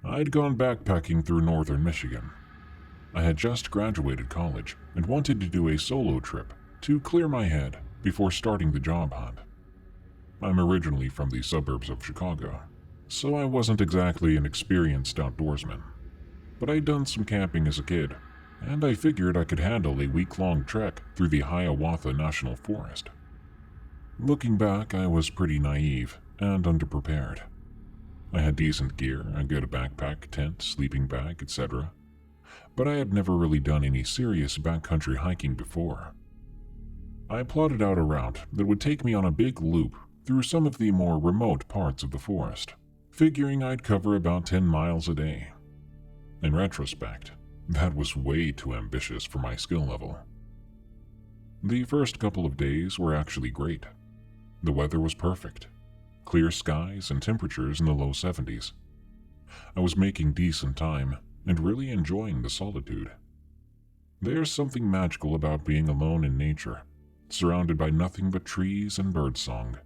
I'd gone backpacking through northern Michigan. I had just graduated college and wanted to do a solo trip to clear my head before starting the job hunt. I'm originally from the suburbs of Chicago, so I wasn't exactly an experienced outdoorsman. But I'd done some camping as a kid, and I figured I could handle a week-long trek through the Hiawatha National Forest. Looking back, I was pretty naive and underprepared. I had decent gear, a good backpack, tent, sleeping bag, etc., but I had never really done any serious backcountry hiking before. I plotted out a route that would take me on a big loop through some of the more remote parts of the forest, figuring I'd cover about 10 miles a day. In retrospect, that was way too ambitious for my skill level. The first couple of days were actually great. The weather was perfect. Clear skies and temperatures in the low 70s. I was making decent time and really enjoying the solitude. There's something magical about being alone in nature, surrounded by nothing but trees and birdsong.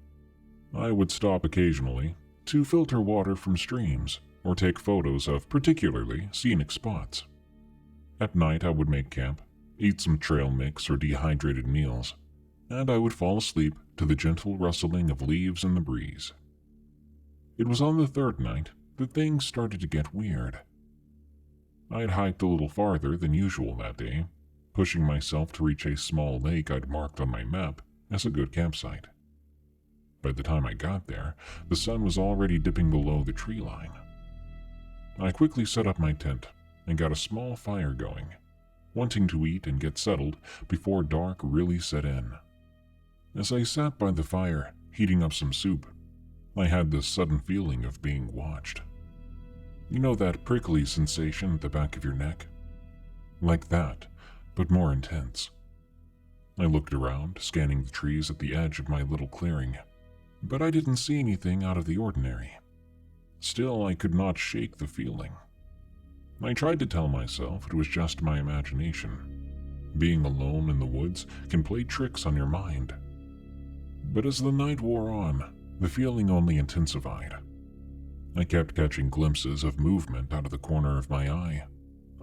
I would stop occasionally to filter water from streams or take photos of particularly scenic spots. At night I would make camp, eat some trail mix or dehydrated meals, and I would fall asleep to the gentle rustling of leaves in the breeze. It was on the third night that things started to get weird. I had hiked a little farther than usual that day, pushing myself to reach a small lake I'd marked on my map as a good campsite. By the time I got there, the sun was already dipping below the tree line. I quickly set up my tent and got a small fire going, wanting to eat and get settled before dark really set in. As I sat by the fire, heating up some soup, I had this sudden feeling of being watched. You know that prickly sensation at the back of your neck? Like that, but more intense. I looked around, scanning the trees at the edge of my little clearing, but I didn't see anything out of the ordinary. Still, I could not shake the feeling. I tried to tell myself it was just my imagination. Being alone in the woods can play tricks on your mind. But as the night wore on, the feeling only intensified. I kept catching glimpses of movement out of the corner of my eye,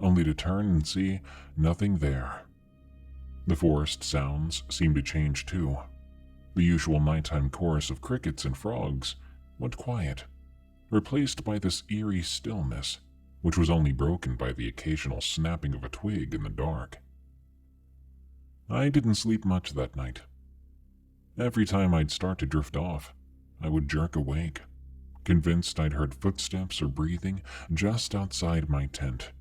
only to turn and see nothing there. The forest sounds seemed to change too. The usual nighttime chorus of crickets and frogs went quiet, replaced by this eerie stillness, which was only broken by the occasional snapping of a twig in the dark. I didn't sleep much that night. Every time I'd start to drift off, I would jerk awake, convinced I'd heard footsteps or breathing just outside my tent.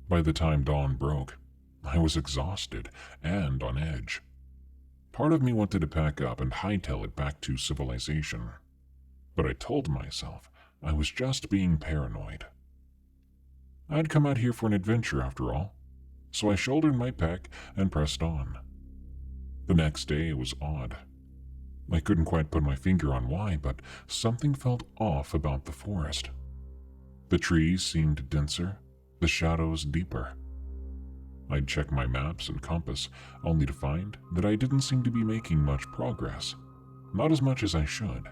By the time dawn broke, I was exhausted and on edge. Part of me wanted to pack up and hightail it back to civilization, but I told myself I was just being paranoid. I'd come out here for an adventure after all, so I shouldered my pack and pressed on. The next day was odd. I couldn't quite put my finger on why, but something felt off about the forest. The trees seemed denser, the shadows deeper. I'd check my maps and compass, only to find that I didn't seem to be making much progress, not as much as I should.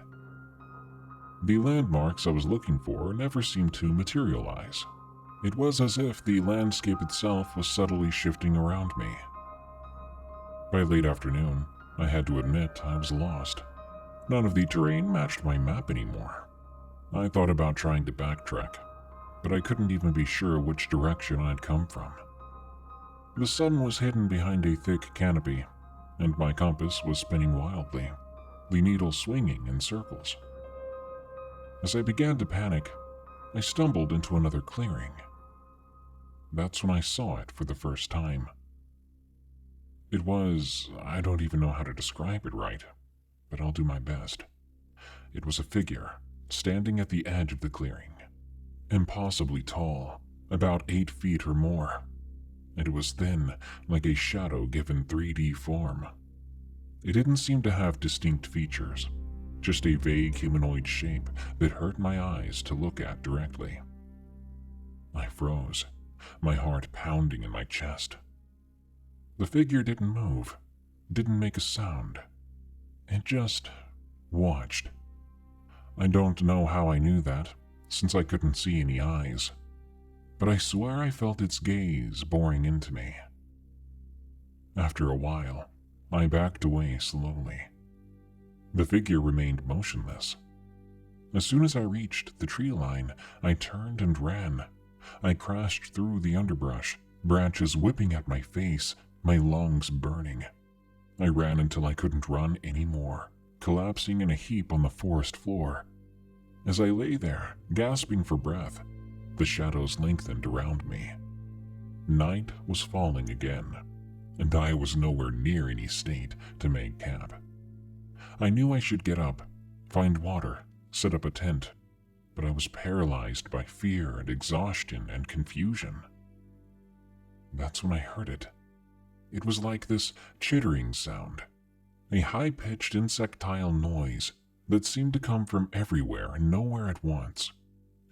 The landmarks I was looking for never seemed to materialize. It was as if the landscape itself was subtly shifting around me. By late afternoon, I had to admit I was lost. None of the terrain matched my map anymore. I thought about trying to backtrack, but I couldn't even be sure which direction I'd come from. The sun was hidden behind a thick canopy, and my compass was spinning wildly, the needle swinging in circles. As I began to panic, I stumbled into another clearing. That's when I saw it for the first time. It was, I don't even know how to describe it right, but I'll do my best. It was a figure, standing at the edge of the clearing. Impossibly tall, about 8 feet or more. And it was thin, like a shadow given 3D form. It didn't seem to have distinct features, just a vague humanoid shape that hurt my eyes to look at directly. I froze, my heart pounding in my chest. The figure didn't move, didn't make a sound. It just watched. I don't know how I knew that. since I couldn't see any eyes, but I swear I felt its gaze boring into me. After a while, I backed away slowly. The figure remained motionless. As soon as I reached the tree line, I turned and ran. I crashed through the underbrush, branches whipping at my face, my lungs burning. I ran until I couldn't run anymore, collapsing in a heap on the forest floor. As I lay there, gasping for breath, the shadows lengthened around me. Night was falling again, and I was nowhere near any state to make camp. I knew I should get up, find water, set up a tent, but I was paralyzed by fear and exhaustion and confusion. That's when I heard it. It was like this chittering sound, a high-pitched insectile noise that seemed to come from everywhere and nowhere at once,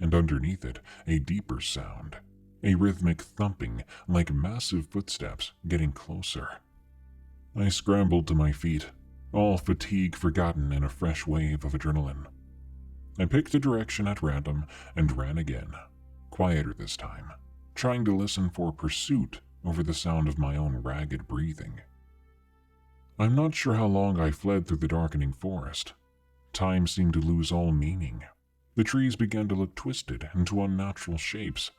and underneath it, a deeper sound, a rhythmic thumping like massive footsteps getting closer. I scrambled to my feet, all fatigue forgotten in a fresh wave of adrenaline. I picked a direction at random and ran again, quieter this time, trying to listen for pursuit over the sound of my own ragged breathing. I'm not sure how long I fled through the darkening forest. Time seemed to lose all meaning. The trees began to look twisted into unnatural shapes.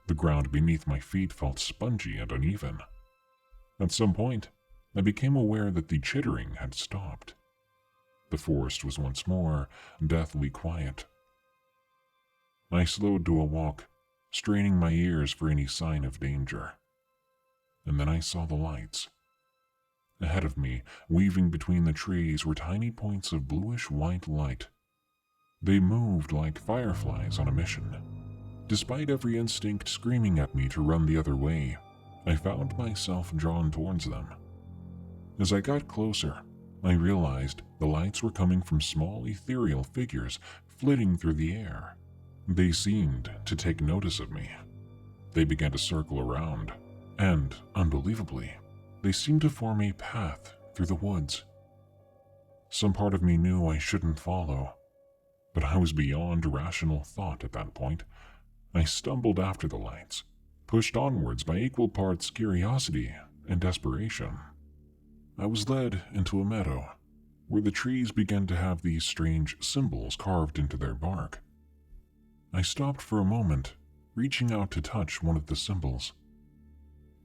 The ground beneath my feet felt spongy and uneven. At some point, I became aware that the chittering had stopped. The forest was once more deathly quiet. I slowed to a walk, straining my ears for any sign of danger. And then I saw the lights. Ahead of me, weaving between the trees, were tiny points of bluish-white light. They moved like fireflies on a mission. Despite every instinct screaming at me to run the other way, I found myself drawn towards them. As I got closer, I realized the lights were coming from small ethereal figures flitting through the air. They seemed to take notice of me. They began to circle around, and, unbelievably, they seemed to form a path through the woods. Some part of me knew I shouldn't follow, but I was beyond rational thought at that point. I stumbled after the lights, pushed onwards by equal parts curiosity and desperation. I was led into a meadow, where the trees began to have these strange symbols carved into their bark. I stopped for a moment, reaching out to touch one of the symbols.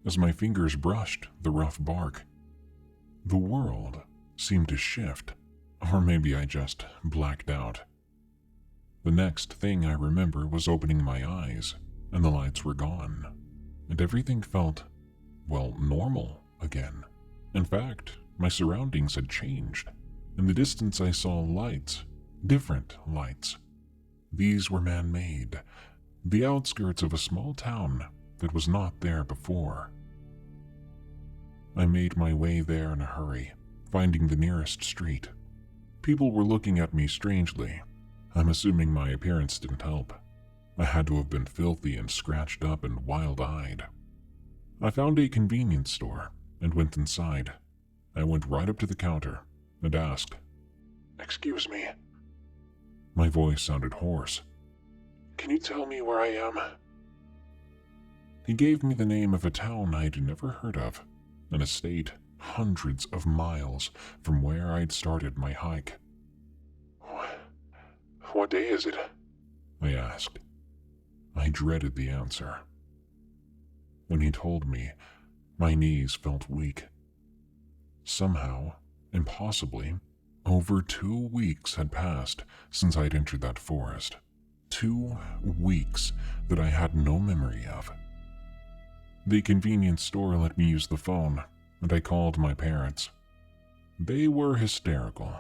As my fingers brushed the rough bark, the world seemed to shift, or maybe I just blacked out. The next thing I remember was opening my eyes, and the lights were gone, and everything felt, well, normal again. In fact, my surroundings had changed. In the distance I saw lights, different lights. These were man-made, the outskirts of a small town that was not there before. I made my way there in a hurry, finding the nearest street. People were looking at me strangely. I'm assuming my appearance didn't help. I had to have been filthy and scratched up and wild-eyed. I found a convenience store and went inside. I went right up to the counter and asked, "Excuse me." My voice sounded hoarse. "Can you tell me where I am?" He gave me the name of a town I'd never heard of, an estate hundreds of miles from where I'd started my hike. "What day is it?" I asked. I dreaded the answer. When he told me, my knees felt weak. Somehow, impossibly, over 2 weeks had passed since I'd entered that forest. 2 weeks that I had no memory of. The convenience store let me use the phone, and I called my parents. They were hysterical.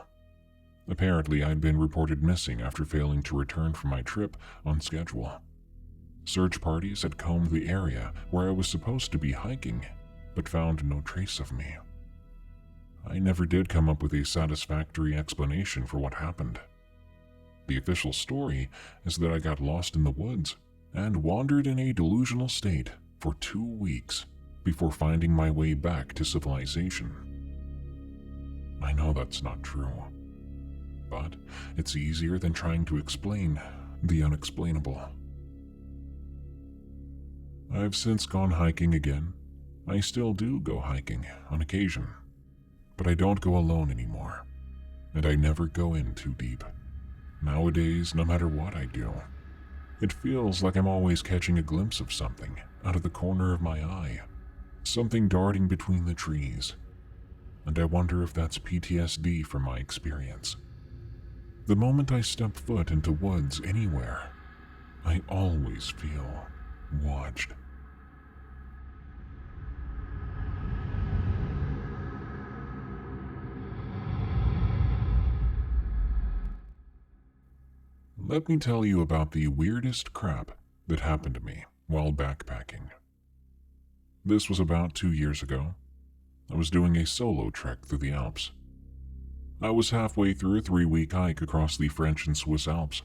Apparently, I'd been reported missing after failing to return from my trip on schedule. Search parties had combed the area where I was supposed to be hiking, but found no trace of me. I never did come up with a satisfactory explanation for what happened. The official story is that I got lost in the woods and wandered in a delusional state for 2 weeks before finding my way back to civilization. I know that's not true, but it's easier than trying to explain The unexplainable. I've since gone hiking again. I still do go hiking on occasion, but I don't go alone anymore, and I never go in too deep. Nowadays, no matter what I do, it feels like I'm always catching a glimpse of something out of the corner of my eye, something darting between the trees, and I wonder if that's PTSD from my experience. The moment I step foot into woods anywhere, I always feel watched. Let me tell you about the weirdest crap that happened to me while backpacking. This was about 2 years ago. I was doing a solo trek through the Alps. I was halfway through a 3-week hike across the French and Swiss Alps.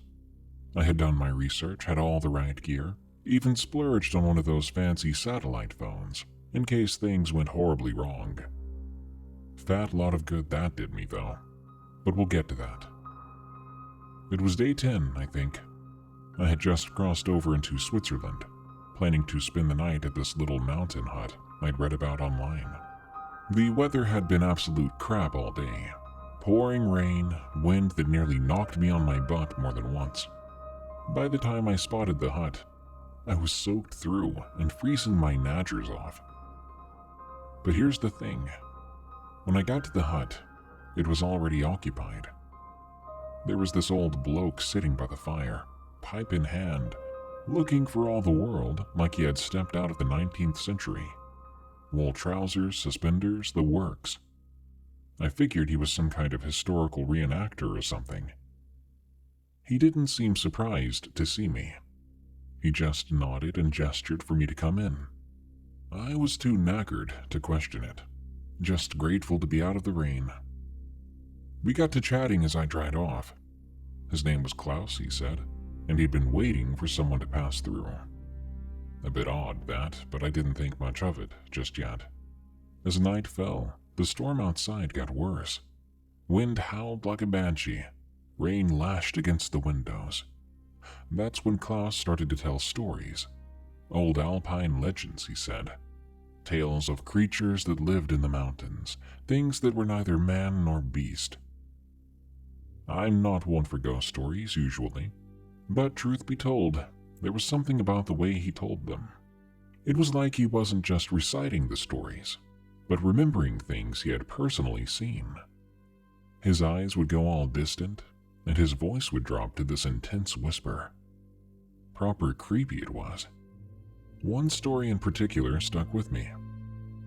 I had done my research, had all the right gear, even splurged on one of those fancy satellite phones in case things went horribly wrong. Fat lot of good that did me though, but we'll get to that. It was day 10, I think. I had just crossed over into Switzerland, planning to spend the night at this little mountain hut I'd read about online. The weather had been absolute crap all day. Pouring rain, wind that nearly knocked me on my butt more than once. By the time I spotted the hut, I was soaked through and freezing my naggers off. But here's the thing. When I got to the hut, it was already occupied. There was this old bloke sitting by the fire, pipe in hand, looking for all the world like he had stepped out of the 19th century. Wool trousers, suspenders, the works. I figured he was some kind of historical reenactor or something. He didn't seem surprised to see me. He just nodded and gestured for me to come in. I was too knackered to question it, just grateful to be out of the rain. We got to chatting as I dried off. His name was Klaus, he said, and he'd been waiting for someone to pass through. A bit odd, that, but I didn't think much of it just yet. As night fell, the storm outside got worse. Wind howled like a banshee. Rain lashed against the windows. That's when Klaus started to tell stories. Old alpine legends, he said. Tales of creatures that lived in the mountains, things that were neither man nor beast. I'm not one for ghost stories, usually, but truth be told, there was something about the way he told them. It was like he wasn't just reciting the stories, but remembering things he had personally seen. His eyes would go all distant, and his voice would drop to this intense whisper. Proper creepy it was. One story in particular stuck with me.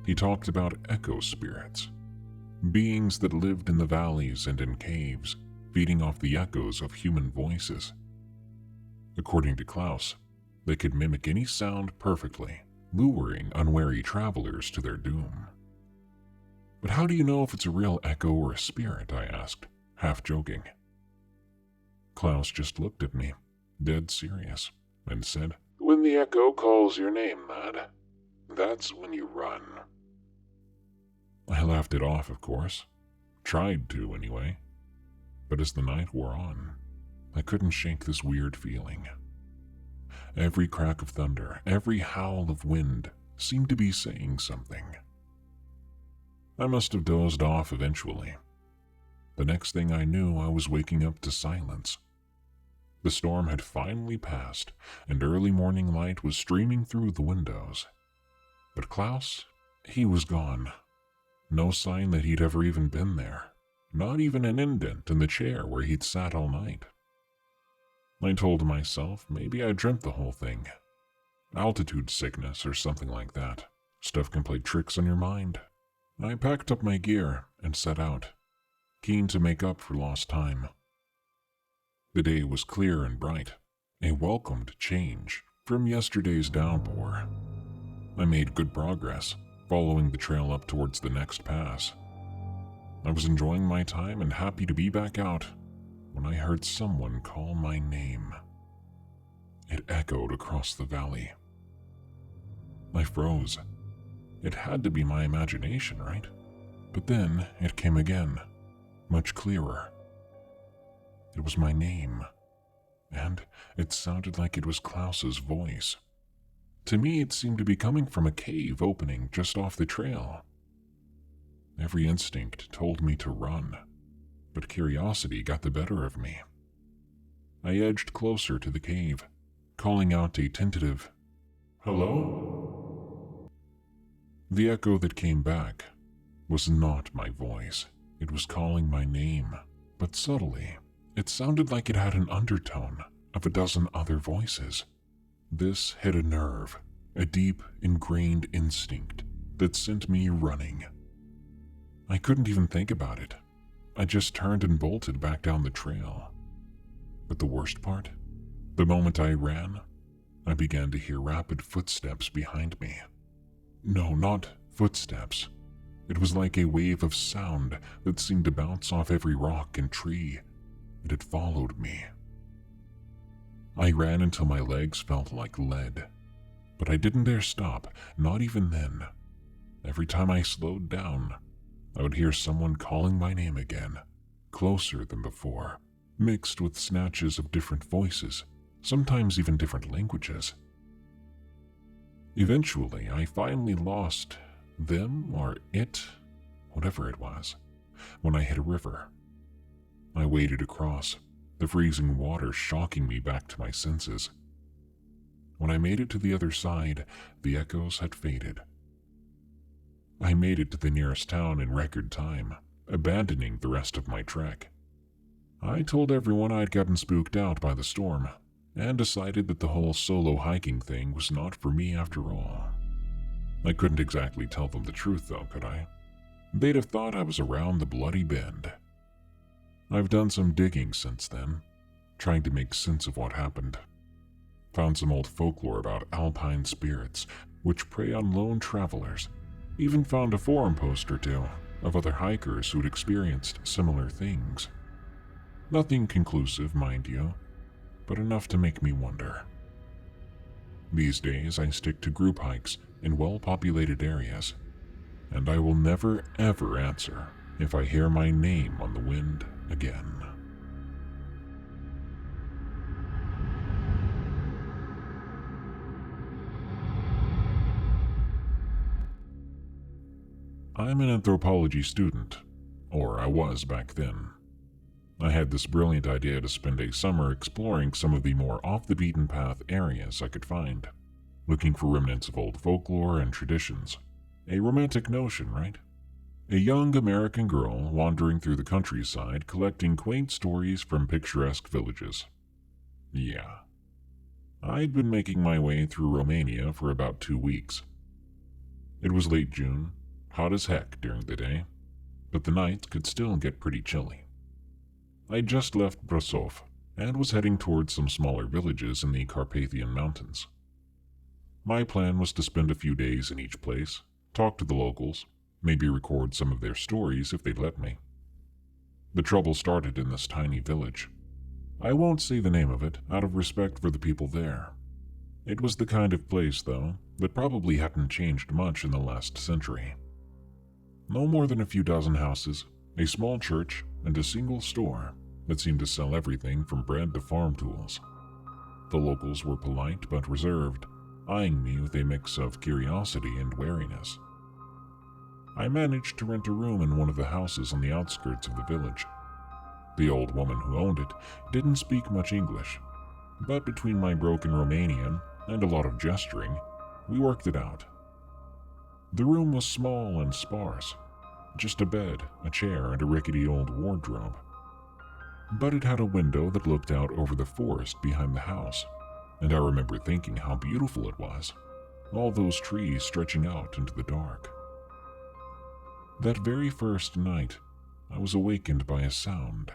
He talked about echo spirits, beings that lived in the valleys and in caves, feeding off the echoes of human voices. According to Klaus, they could mimic any sound perfectly, luring unwary travelers to their doom. But how do you know if it's a real echo or a spirit? I asked, half joking. Klaus just looked at me, dead serious, and said, "When the echo calls your name, lad, that's when you run." I laughed it off, of course. Tried to, anyway. But as the night wore on, I couldn't shake this weird feeling. Every crack of thunder, every howl of wind seemed to be saying something. I must have dozed off eventually. The next thing I knew, I was waking up to silence. The storm had finally passed, and early morning light was streaming through the windows. But Klaus, he was gone. No sign that he'd ever even been there. Not even an indent in the chair where he'd sat all night. I told myself maybe I dreamt the whole thing. Altitude sickness or something like that. Stuff can play tricks on your mind. I packed up my gear and set out, keen to make up for lost time. The day was clear and bright, a welcomed change from yesterday's downpour. I made good progress, following the trail up towards the next pass. I was enjoying my time and happy to be back out when I heard someone call my name. It echoed across the valley. I froze. It had to be my imagination, right? But then it came again, much clearer. It was my name. and it sounded like it was Klaus's voice. To me, it seemed to be coming from a cave opening just off the trail. Every instinct told me to run, but curiosity got the better of me. I edged closer to the cave, calling out a tentative, "Hello?" The echo that came back was not my voice. It was calling my name, but subtly. It sounded like it had an undertone of a dozen other voices. This hit a nerve, a deep, ingrained instinct that sent me running. I couldn't even think about it. I just turned and bolted back down the trail. But the worst part? The moment I ran, I began to hear rapid footsteps behind me. No, not footsteps. It was like a wave of sound that seemed to bounce off every rock and tree. It had followed me. I ran until my legs felt like lead, but I didn't dare stop, not even then. Every time I slowed down, I would hear someone calling my name again, closer than before, mixed with snatches of different voices, sometimes even different languages. Eventually, I finally lost them or it, whatever it was, when I hit a river. I waded across, the freezing water shocking me back to my senses. When I made it to the other side, the echoes had faded. I made it to the nearest town in record time, abandoning the rest of my trek. I told everyone I'd gotten spooked out by the storm, and decided that the whole solo hiking thing was not for me after all. I couldn't exactly tell them the truth though, could I? They'd have thought I was around the bloody bend. I've done some digging since then, trying to make sense of what happened. Found some old folklore about alpine spirits, which prey on lone travelers. Even found a forum post or two of other hikers who'd experienced similar things. Nothing conclusive, mind you, but enough to make me wonder. These days, I stick to group hikes in well-populated areas, and I will never ever answer if I hear my name on the wind again. I'm an anthropology student, or I was back then. I had this brilliant idea to spend a summer exploring some of the more off-the-beaten-path areas I could find, looking for remnants of old folklore and traditions. A romantic notion, right? A young American girl wandering through the countryside collecting quaint stories from picturesque villages. Yeah. I'd been making my way through Romania for about 2 weeks. It was late June, hot as heck during the day, but the nights could still get pretty chilly. I'd just left Brasov and was heading towards some smaller villages in the Carpathian Mountains. My plan was to spend a few days in each place, talk to the locals, maybe record some of their stories if they'd let me. The trouble started in this tiny village. I won't say the name of it out of respect for the people there. It was the kind of place, though, that probably hadn't changed much in the last century. No more than a few dozen houses, a small church, and a single store that seemed to sell everything from bread to farm tools. The locals were polite but reserved, eyeing me with a mix of curiosity and wariness. I managed to rent a room in one of the houses on the outskirts of the village. The old woman who owned it didn't speak much English, but between my broken Romanian and a lot of gesturing, we worked it out. The room was small and sparse, just a bed, a chair, and a rickety old wardrobe. But it had a window that looked out over the forest behind the house, and I remember thinking how beautiful it was, all those trees stretching out into the dark. That very first night, I was awakened by a sound.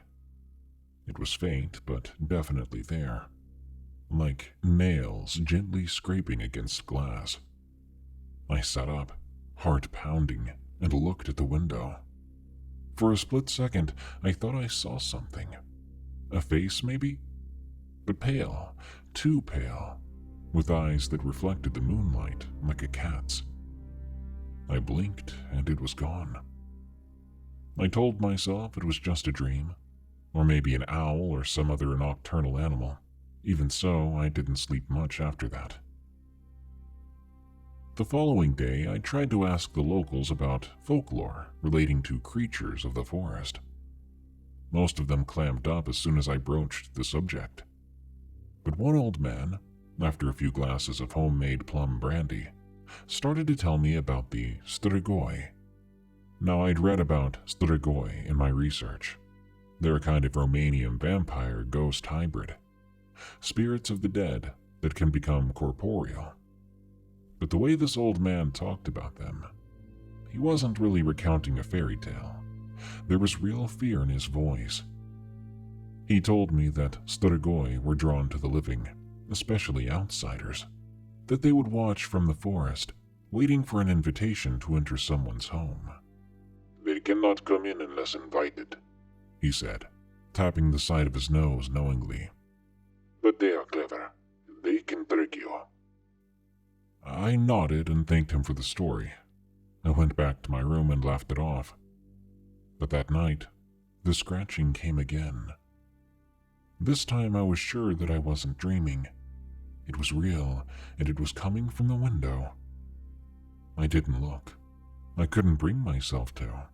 It was faint, but definitely there, like nails gently scraping against glass. I sat up, heart pounding, and looked at the window. For a split second, I thought I saw something. A face, maybe? But pale, too pale, with eyes that reflected the moonlight like a cat's. I blinked, and it was gone. I told myself it was just a dream, or maybe an owl or some other nocturnal animal, Even so, I didn't sleep much after that. The following day, I tried to ask the locals about folklore relating to creatures of the forest. Most of them clammed up as soon as I broached the subject. But one old man, after a few glasses of homemade plum brandy, started to tell me about the strigoi. Now, I'd read about strigoi in my research. They're a kind of Romanian vampire ghost hybrid, spirits of the dead that can become corporeal. But the way this old man talked about them, he wasn't really recounting a fairy tale. There was real fear in his voice. He told me that strigoi were drawn to the living, especially outsiders, that they would watch from the forest, waiting for an invitation to enter someone's home. "They cannot come in unless invited," he said, tapping the side of his nose knowingly. "But they are clever. They can trick you." I nodded and thanked him for the story. I went back to my room and laughed it off. But that night, the scratching came again. This time I was sure that I wasn't dreaming. It was real, and it was coming from the window. I didn't look. I couldn't bring myself to.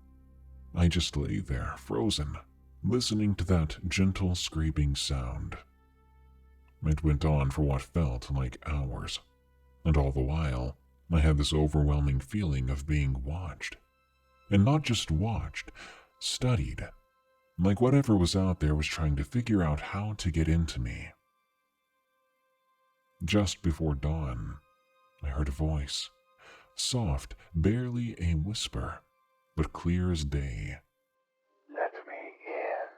I just lay there, frozen, listening to that gentle scraping sound. It went on for what felt like hours, and all the while, I had this overwhelming feeling of being watched. And not just watched, studied. Like whatever was out there was trying to figure out how to get into me. Just before dawn, I heard a voice. Soft, barely a whisper, but clear as day. "Let me in.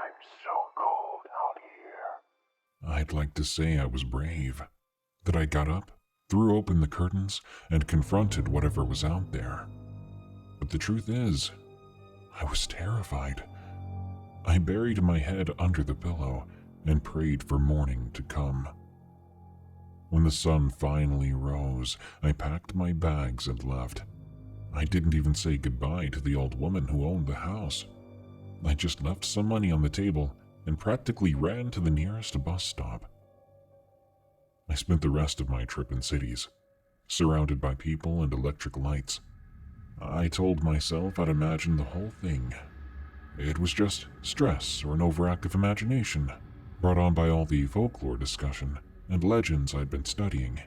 I'm so cold out here." I'd like to say I was brave, that I got up, threw open the curtains, and confronted whatever was out there. But the truth is, I was terrified. I buried my head under the pillow and prayed for morning to come. When the sun finally rose, I packed my bags and left. I didn't even say goodbye to the old woman who owned the house. I just left some money on the table and practically ran to the nearest bus stop. I spent the rest of my trip in cities, surrounded by people and electric lights. I told myself I'd imagine the whole thing. It was just stress or an overactive imagination, brought on by all the folklore discussion and legends I'd been studying.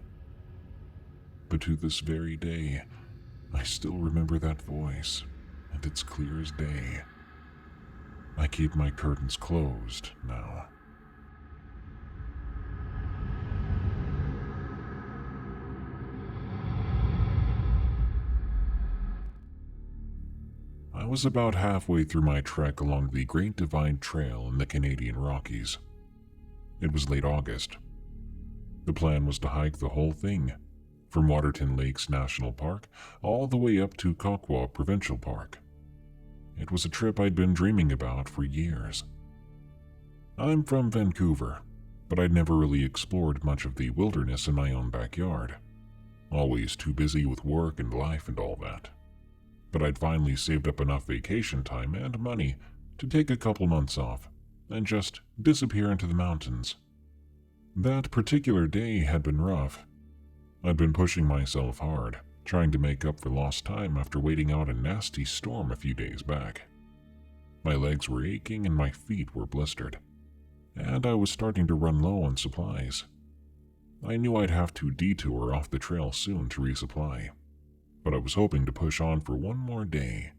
But to this very day, I still remember that voice, and it's clear as day. I keep my curtains closed now. I was about halfway through my trek along the Great Divide Trail in the Canadian Rockies. It was late August. The plan was to hike the whole thing, from Waterton Lakes National Park all the way up to Kokwa Provincial Park. It was a trip I'd been dreaming about for years. I'm from Vancouver, but I'd never really explored much of the wilderness in my own backyard. Always too busy with work and life and all that. But I'd finally saved up enough vacation time and money to take a couple months off and just disappear into the mountains. That particular day had been rough. I'd been pushing myself hard, trying to make up for lost time after waiting out a nasty storm a few days back. My legs were aching and my feet were blistered, and I was starting to run low on supplies. I knew I'd have to detour off the trail soon to resupply, but I was hoping to push on for one more day.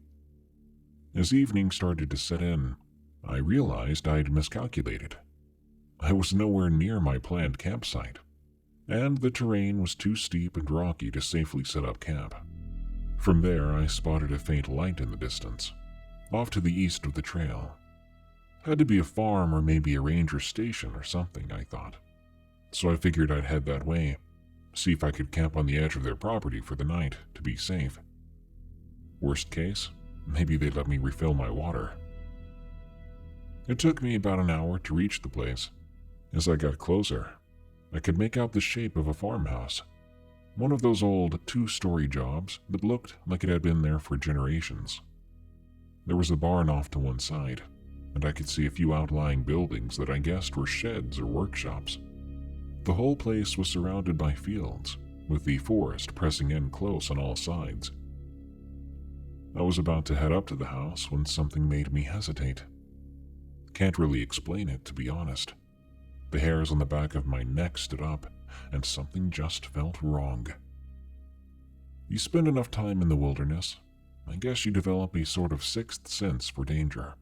As evening started to set in, I realized I'd miscalculated. I was nowhere near my planned campsite, and the terrain was too steep and rocky to safely set up camp. From there, I spotted a faint light in the distance, off to the east of the trail. Had to be a farm or maybe a ranger station or something, I thought. So I figured I'd head that way, see if I could camp on the edge of their property for the night to be safe. Worst case, maybe they'd let me refill my water. It took me about an hour to reach the place. As I got closer, I could make out the shape of a farmhouse, one of those old two-story jobs that looked like it had been there for generations. There was a barn off to one side, and I could see a few outlying buildings that I guessed were sheds or workshops. The whole place was surrounded by fields, with the forest pressing in close on all sides. I was about to head up to the house when something made me hesitate. Can't really explain it, to be honest. The hairs on the back of my neck stood up, and something just felt wrong. You spend enough time in the wilderness, I guess you develop a sort of sixth sense for danger.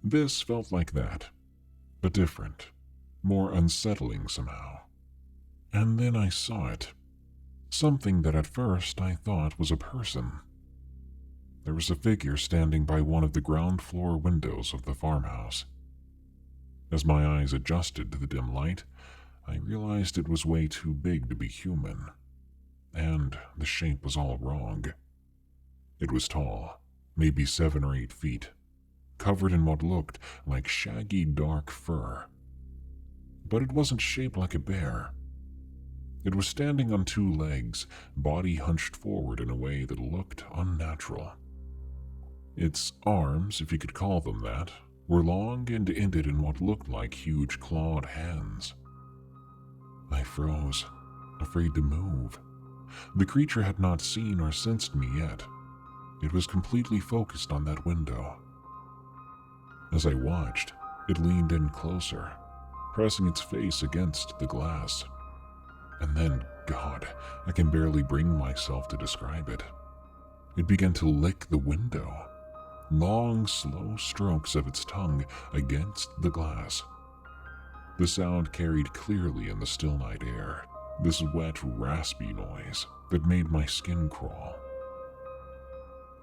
This felt like that, but different, more unsettling somehow. And then I saw it. Something that at first I thought was a person. There was a figure standing by one of the ground floor windows of the farmhouse. As my eyes adjusted to the dim light, I realized it was way too big to be human, and the shape was all wrong. It was tall, maybe 7 or 8 feet, covered in what looked like shaggy dark fur. But it wasn't shaped like a bear. It was standing on 2 legs, body hunched forward in a way that looked unnatural. Its arms, if you could call them that, were long and ended in what looked like huge clawed hands. I froze, afraid to move. The creature had not seen or sensed me yet. It was completely focused on that window. As I watched, it leaned in closer, pressing its face against the glass. And then, God, I can barely bring myself to describe it. It began to lick the window. Long, slow strokes of its tongue against the glass. The sound carried clearly in the still night air, this wet, raspy noise that made my skin crawl.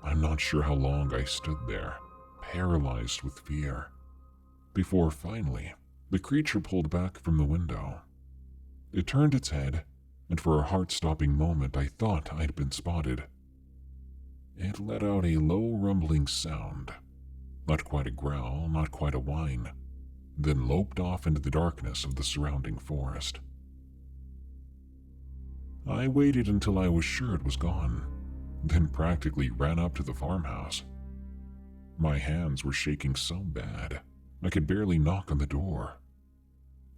I'm not sure how long I stood there, paralyzed with fear, before finally the creature pulled back from the window. It turned its head, and for a heart-stopping moment I thought I'd been spotted. It let out a low rumbling sound, not quite a growl, not quite a whine, then loped off into the darkness of the surrounding forest. I waited until I was sure it was gone, then practically ran up to the farmhouse. My hands were shaking so bad, I could barely knock on the door.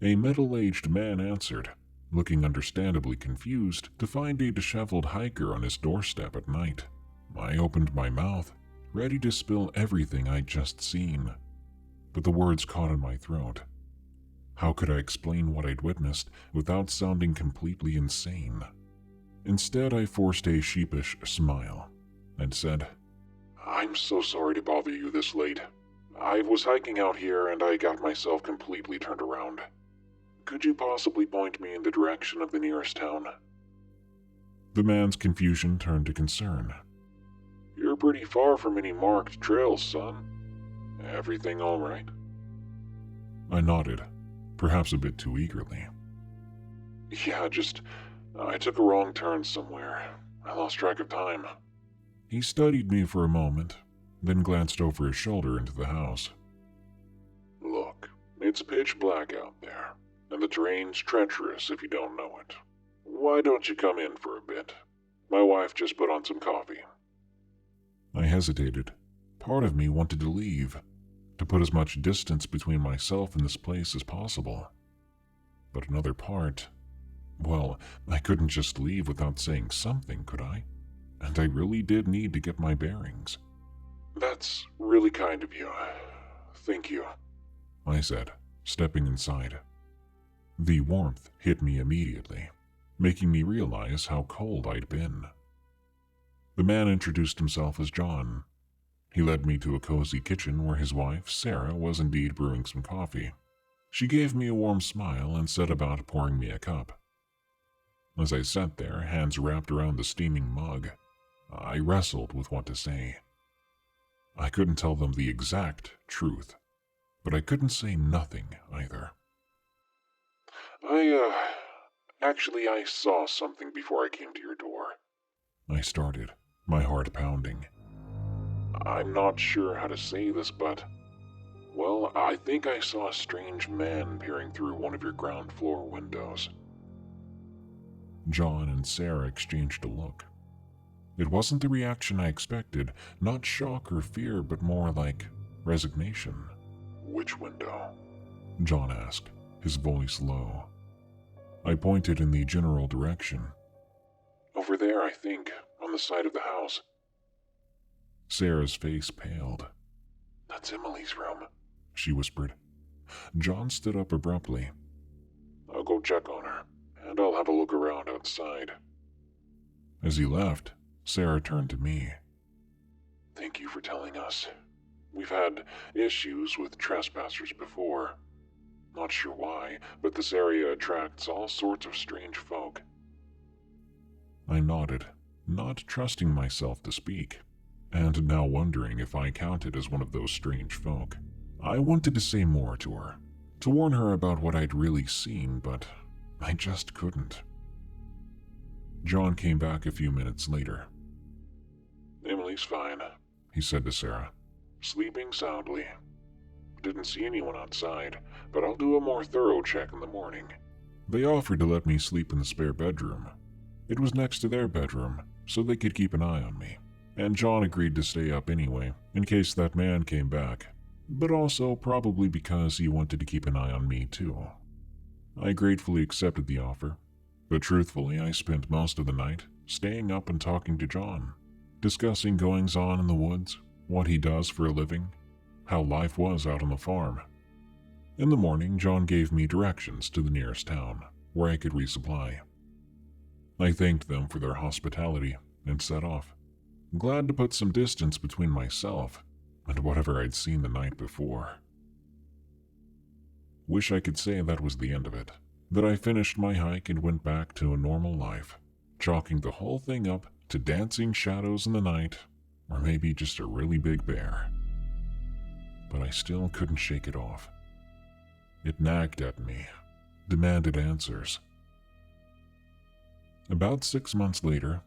A middle-aged man answered, looking understandably confused to find a disheveled hiker on his doorstep at night. I opened my mouth, ready to spill everything I'd just seen, but the words caught in my throat. How could I explain what I'd witnessed without sounding completely insane? Instead, I forced a sheepish smile and said, "I'm so sorry to bother you this late. I was hiking out here and I got myself completely turned around. Could you possibly point me in the direction of the nearest town?" The man's confusion turned to concern. "You're pretty far from any marked trails, son. Everything all right?" I nodded, perhaps a bit too eagerly. "Yeah, I took a wrong turn somewhere. I lost track of time." He studied me for a moment, then glanced over his shoulder into the house. "Look, it's pitch black out there, and the terrain's treacherous if you don't know it. Why don't you come in for a bit? My wife just put on some coffee." I hesitated. Part of me wanted to leave, to put as much distance between myself and this place as possible. But another part, well, I couldn't just leave without saying something, could I? And I really did need to get my bearings. "That's really kind of you. Thank you," I said, stepping inside. The warmth hit me immediately, making me realize how cold I'd been. The man introduced himself as John. He led me to a cozy kitchen where his wife, Sarah, was indeed brewing some coffee. She gave me a warm smile and set about pouring me a cup. As I sat there, hands wrapped around the steaming mug, I wrestled with what to say. I couldn't tell them the exact truth, but I couldn't say nothing either. Actually, I saw something before I came to your door," I started, my heart pounding. "I'm not sure how to say this, but, well, I think I saw a strange man peering through one of your ground floor windows." John and Sarah exchanged a look. It wasn't the reaction I expected, not shock or fear, but more like resignation, Which window? John asked, his voice low. I pointed in the general direction. Over there, I think, on the side of the house. Sarah's face paled. That's Emily's room, she whispered. John stood up abruptly. I'll go check on her, and I'll have a look around outside. As he left, Sarah turned to me. Thank you for telling us. We've had issues with trespassers before. Not sure why, but this area attracts all sorts of strange folk. I nodded, not trusting myself to speak, and now wondering if I counted as one of those strange folk. I wanted to say more to her, to warn her about what I'd really seen, but I just couldn't. John came back a few minutes later. Emily's fine, he said to Sarah. Sleeping soundly. Didn't see anyone outside, but I'll do a more thorough check in the morning. They offered to let me sleep in the spare bedroom. It was next to their bedroom, so they could keep an eye on me, and John agreed to stay up anyway, in case that man came back, but also probably because he wanted to keep an eye on me too. I gratefully accepted the offer, but truthfully I spent most of the night staying up and talking to John, discussing goings-on in the woods, what he does for a living, how life was out on the farm. In the morning, John gave me directions to the nearest town, where I could resupply. I thanked them for their hospitality and set off, glad to put some distance between myself and whatever I'd seen the night before. Wish I could say that was the end of it, that I finished my hike and went back to a normal life, chalking the whole thing up to dancing shadows in the night, or maybe just a really big bear. But I still couldn't shake it off. It nagged at me, demanded answers. About 6 months later,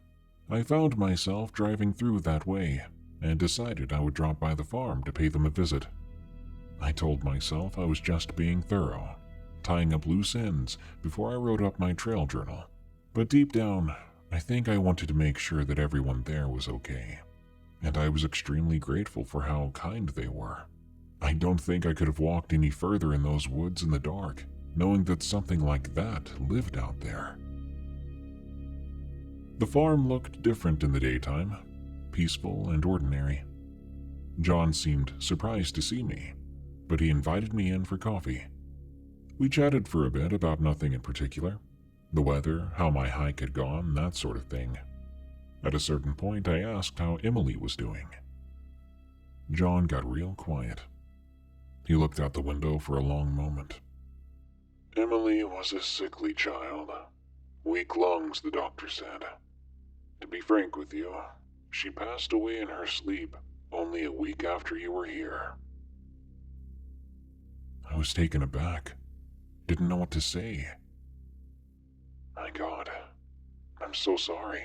I found myself driving through that way and decided I would drop by the farm to pay them a visit. I told myself I was just being thorough, tying up loose ends before I wrote up my trail journal. But deep down, I think I wanted to make sure that everyone there was okay, and I was extremely grateful for how kind they were. I don't think I could have walked any further in those woods in the dark, knowing that something like that lived out there. The farm looked different in the daytime, peaceful and ordinary. John seemed surprised to see me, but he invited me in for coffee. We chatted for a bit about nothing in particular, the weather, how my hike had gone, that sort of thing. At a certain point, I asked how Emily was doing. John got real quiet. He looked out the window for a long moment. Emily was a sickly child. Weak lungs, the doctor said. To be frank with you, she passed away in her sleep only a week after you were here. I was taken aback. Didn't know what to say. My God, I'm so sorry,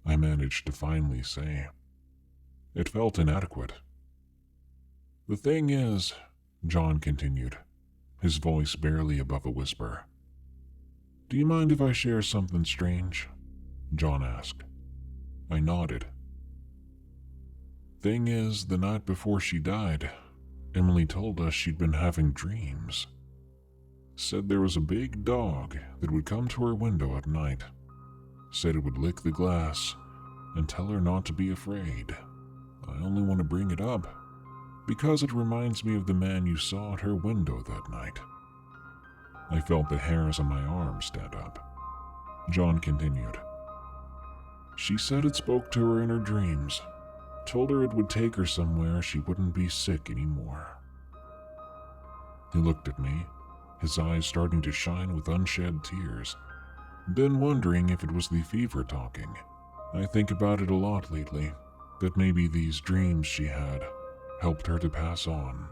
I managed to finally say. It felt inadequate. The thing is, John continued, his voice barely above a whisper. Do you mind if I share something strange? John asked. I nodded. Thing is, the night before she died, Emily told us she'd been having dreams. Said there was a big dog that would come to her window at night. Said it would lick the glass and tell her not to be afraid. I only want to bring it up because it reminds me of the man you saw at her window that night. I felt the hairs on my arms stand up. John continued. She said it spoke to her in her dreams, told her it would take her somewhere she wouldn't be sick anymore. He looked at me, his eyes starting to shine with unshed tears. Been wondering if it was the fever talking. I think about it a lot lately, that maybe these dreams she had helped her to pass on.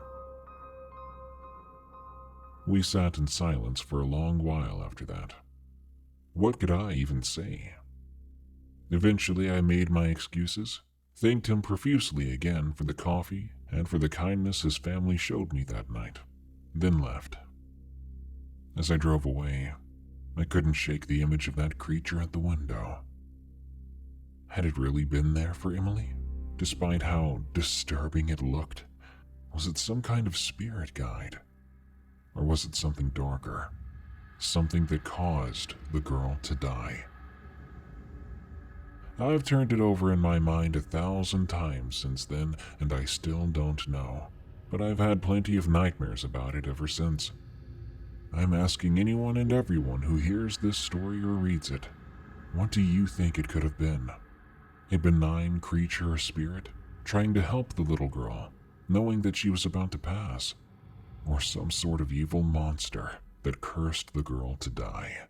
We sat in silence for a long while after that. What could I even say? Eventually I made my excuses, thanked him profusely again for the coffee and for the kindness his family showed me that night, then left. As I drove away, I couldn't shake the image of that creature at the window. Had it really been there for Emily, despite how disturbing it looked? Was it some kind of spirit guide? Or was it something darker? Something that caused the girl to die? I've turned it over in my mind 1,000 times since then, and I still don't know. But I've had plenty of nightmares about it ever since. I'm asking anyone and everyone who hears this story or reads it, what do you think it could have been? A benign creature or spirit trying to help the little girl, knowing that she was about to pass? Or some sort of evil monster that cursed the girl to die?